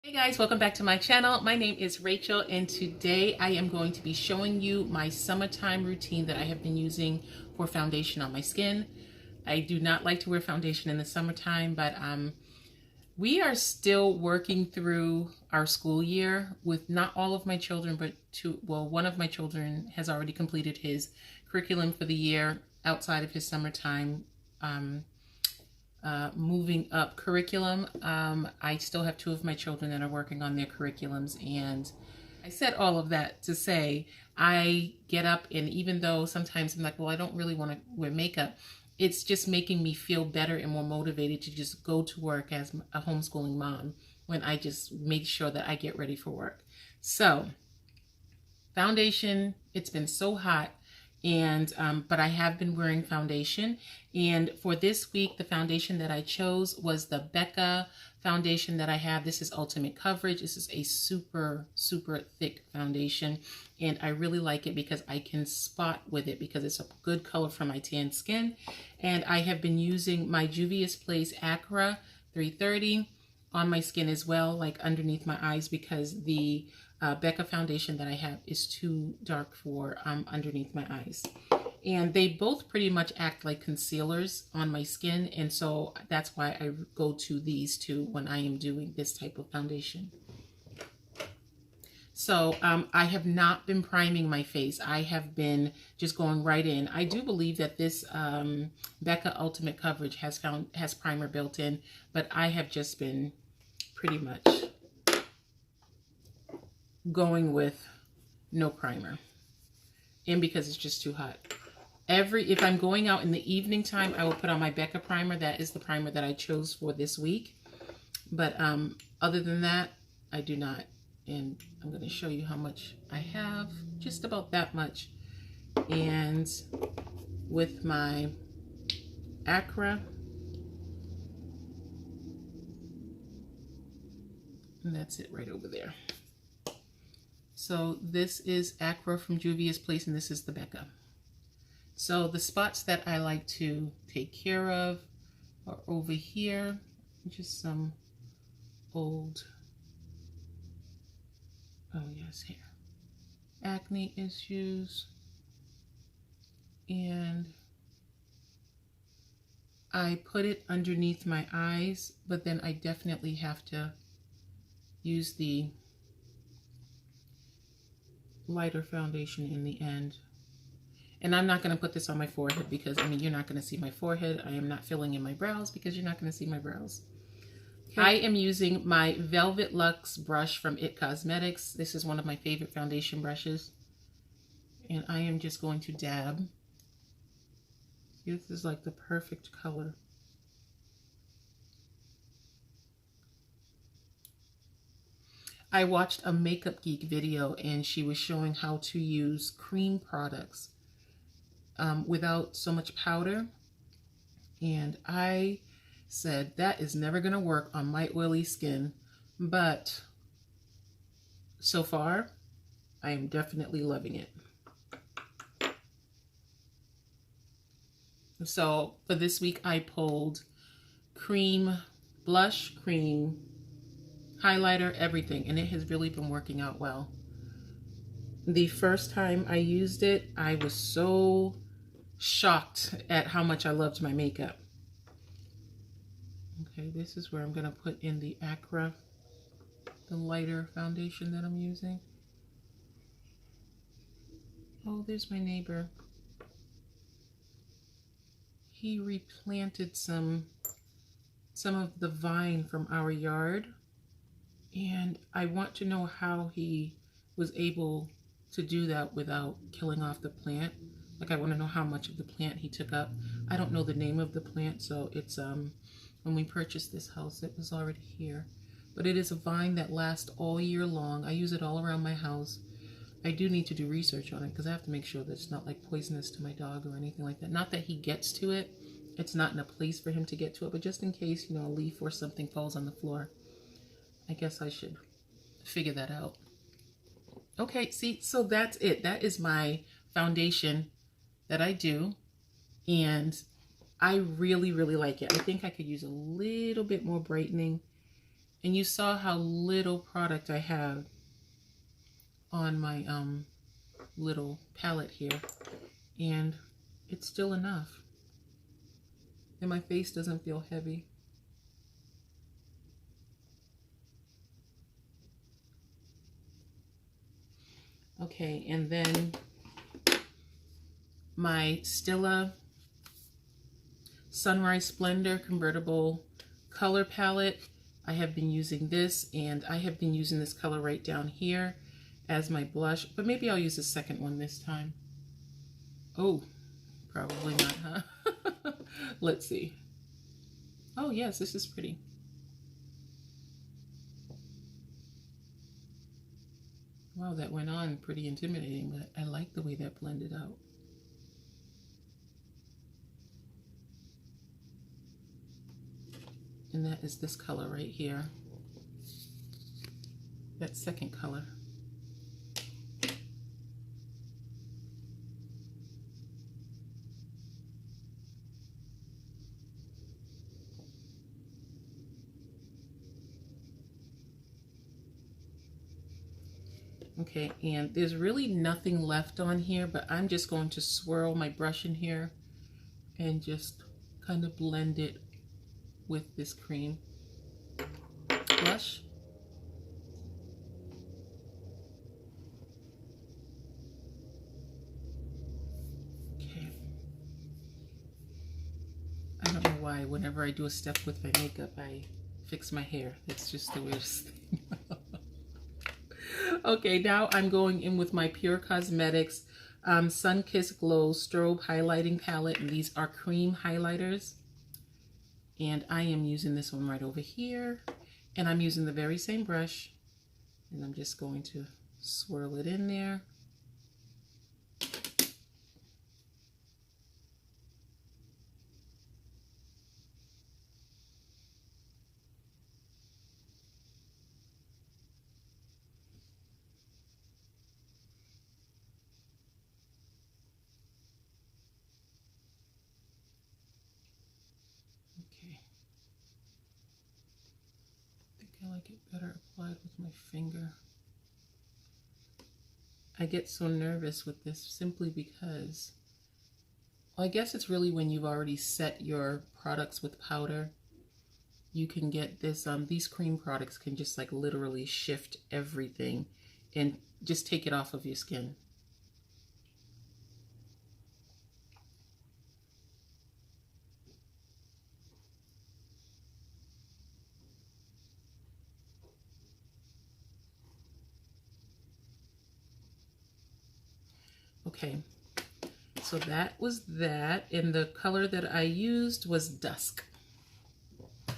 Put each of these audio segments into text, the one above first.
Hey guys, welcome back to my channel. My name is Rachel and today I am going to be showing you my summertime routine that I have been using for foundation on my skin. I do not like to wear foundation in the summertime, but we are still working through our school year with not all of my children, but one of my children has already completed his curriculum for the year outside of his summertime moving up curriculum. I still have two of my children that are working on their curriculums, and I said all of that to say I get up, and even though sometimes I'm like, well, I don't really want to wear makeup, it's just making me feel better and more motivated to just go to work as a homeschooling mom when I just make sure that I get ready for work. So foundation, it's been so hot, and but I have been wearing foundation, and for this week the foundation that I chose was the Becca foundation that I have. This is Ultimate Coverage. This is a super thick foundation, and I really like it because I can spot with it because it's a good color for my tan skin. And I have been using my Juvia's Place Accra 330 on my skin as well, like underneath my eyes, because the Becca foundation that I have is too dark for underneath my eyes. And they both pretty much act like concealers on my skin, and so that's why I go to these two when I am doing this type of foundation. So I have not been priming my face. I have been just going right in. I do believe that this Becca Ultimate Coverage has primer built in, but I have just been pretty much going with no primer, and because it's just too hot. If I'm going out in the evening time, I will put on my Becca primer. That is the primer that I chose for this week, but other than that, I do not. And I'm going to show you how much I have, just about that much. And with my Accra, and that's it right over there. So this is Accra from Juvia's Place, and this is the Becca. So the spots that I like to take care of are over here, just some old, hair, acne issues, and I put it underneath my eyes, but then I definitely have to use the lighter foundation in the end. And I'm not going to put this on my forehead because, I mean, you're not going to see my forehead. I am not filling in my brows because you're not going to see my brows. Okay. I am using my Velvet Luxe brush from It Cosmetics. This is one of my favorite foundation brushes. And I am just going to dab. This is like the perfect color. I watched a makeupgeek video, and she was showing how to use cream products without so much powder, and I said that is never going to work on my oily skin, but so far I am definitely loving it. So for this week I pulled cream blush, cream highlighter, everything, and it has really been working out well. The first time I used it, I was so shocked at how much I loved my makeup. Okay, this is where I'm going to put in the Accra, the lighter foundation that I'm using. Oh, there's my neighbor. He replanted some of the vine from our yard, and I want to know how he was able to do that without killing off the plant. Like, I want to know how much of the plant he took up. I don't know the name of the plant, so it's when we purchased this house, it was already here. But it is a vine that lasts all year long. I use it all around my house. I do need to do research on it because I have to make sure that it's not like poisonous to my dog or anything like that. Not that he gets to it. It's not in a place for him to get to it, but just in case, you know, a leaf or something falls on the floor. I guess I should figure that out. Okay, see, so that's it. That is my foundation that I do, and I really like it. I think I could use a little bit more brightening, And you saw how little product I have on my little palette here, and it's still enough. And my face doesn't feel heavy. Okay, and then my Stila Sunrise Splendor convertible color palette. I have been using this, and I have been using this color right down here as my blush, but maybe I'll use the second one this time. Oh, probably not, huh? Let's see. Oh yes, this is pretty. Wow, that went on pretty intimidating, but I like the way that blended out. And that is this color right here. That second color. Okay, and there's really nothing left on here, but I'm just going to swirl my brush in here and just kind of blend it with this cream blush. Okay. I don't know why whenever I do a step with my makeup, I fix my hair. It's just the weirdest thing. Okay, now I'm going in with my Pure Cosmetics Sun Kiss Glow Strobe Highlighting Palette, and these are cream highlighters. And I am using this one right over here, and I'm using the very same brush, and I'm just going to swirl it in there. I like it better applied with my finger. I get so nervous with this simply because, well, I guess it's really when you've already set your products with powder, you can get this, these cream products can just like literally shift everything and just take it off of your skin. Okay, so that was that, and the color that I used was Dusk. So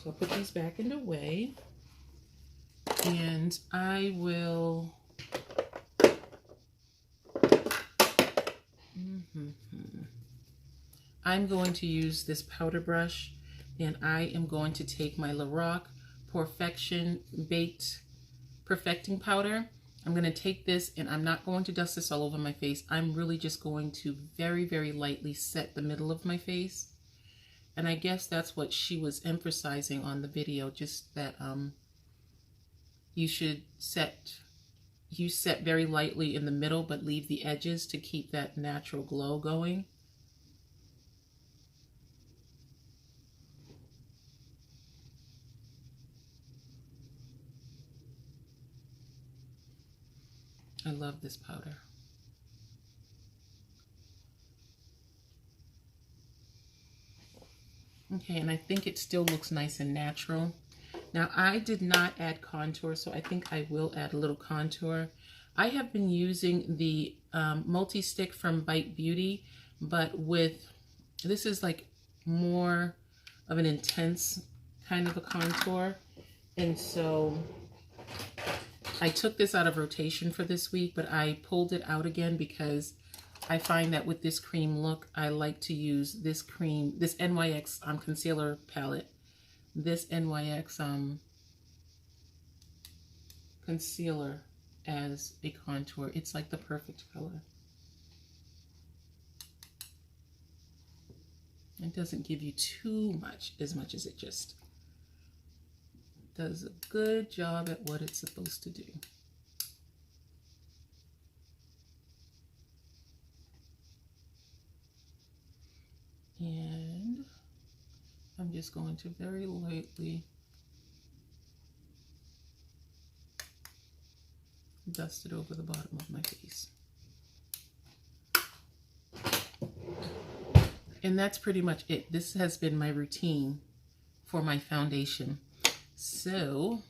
I'll put these back in the way, and I will I'm going to use this powder brush, and I am going to take my Lorac Perfection Baked Perfecting Powder. I'm going to take this, and I'm not going to dust this all over my face. I'm really just going to very, very lightly set the middle of my face. And I guess that's what she was emphasizing on the video, just that you should set very lightly in the middle, but leave the edges to keep that natural glow going. I love this powder. Okay, and I think it still looks nice and natural. Now, I did not add contour, so I think I will add a little contour. I have been using the multi-stick from Bite Beauty, but with, this is like more of an intense kind of a contour. And so I took this out of rotation for this week, but I pulled it out again because I find that with this cream look, I like to use this cream, this NYX concealer palette, this NYX concealer as a contour. It's like the perfect color. It doesn't give you too much, as much as it just does a good job at what it's supposed to do. And I'm just going to very lightly dust it over the bottom of my face. And that's pretty much it. This has been my routine for my foundation. So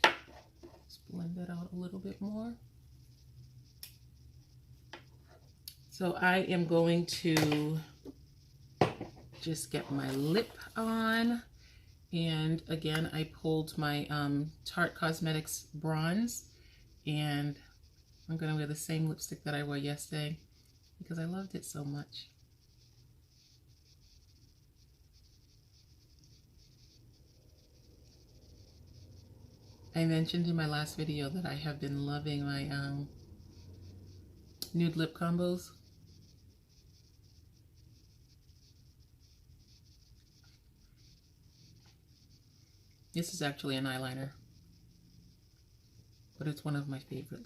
let's blend that out a little bit more. So I am going to just get my lip on. And again, I pulled my Tarte Cosmetics bronze, and I'm gonna wear the same lipstick that I wore yesterday because I loved it so much. I mentioned in my last video that I have been loving my nude lip combos. This is actually an eyeliner, but it's one of my favorite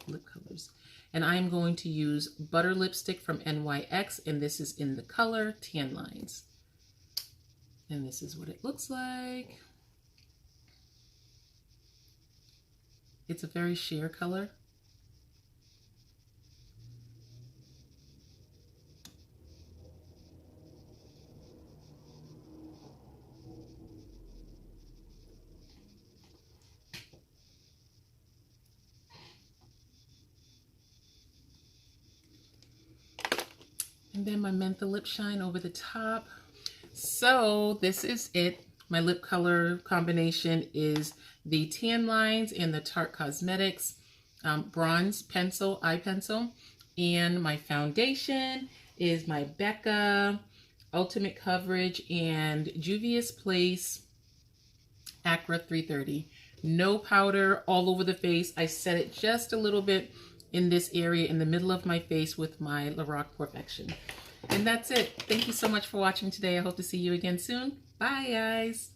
lip colors. And I'm going to use Butter Lipstick from NYX, and this is in the color Tan Lines. And this is what it looks like. It's a very sheer color. And then my Mentha Lip Shine over the top. So this is it. My lip color combination is the Tan Lines and the Tarte Cosmetics bronze pencil, eye pencil. And my foundation is my Becca Ultimate Coverage and Juvia's Place Accra 330. No powder all over the face. I set it just a little bit in this area in the middle of my face with my Lorac Perfection. And that's it. Thank you so much for watching today. I hope to see you again soon. Bye, guys.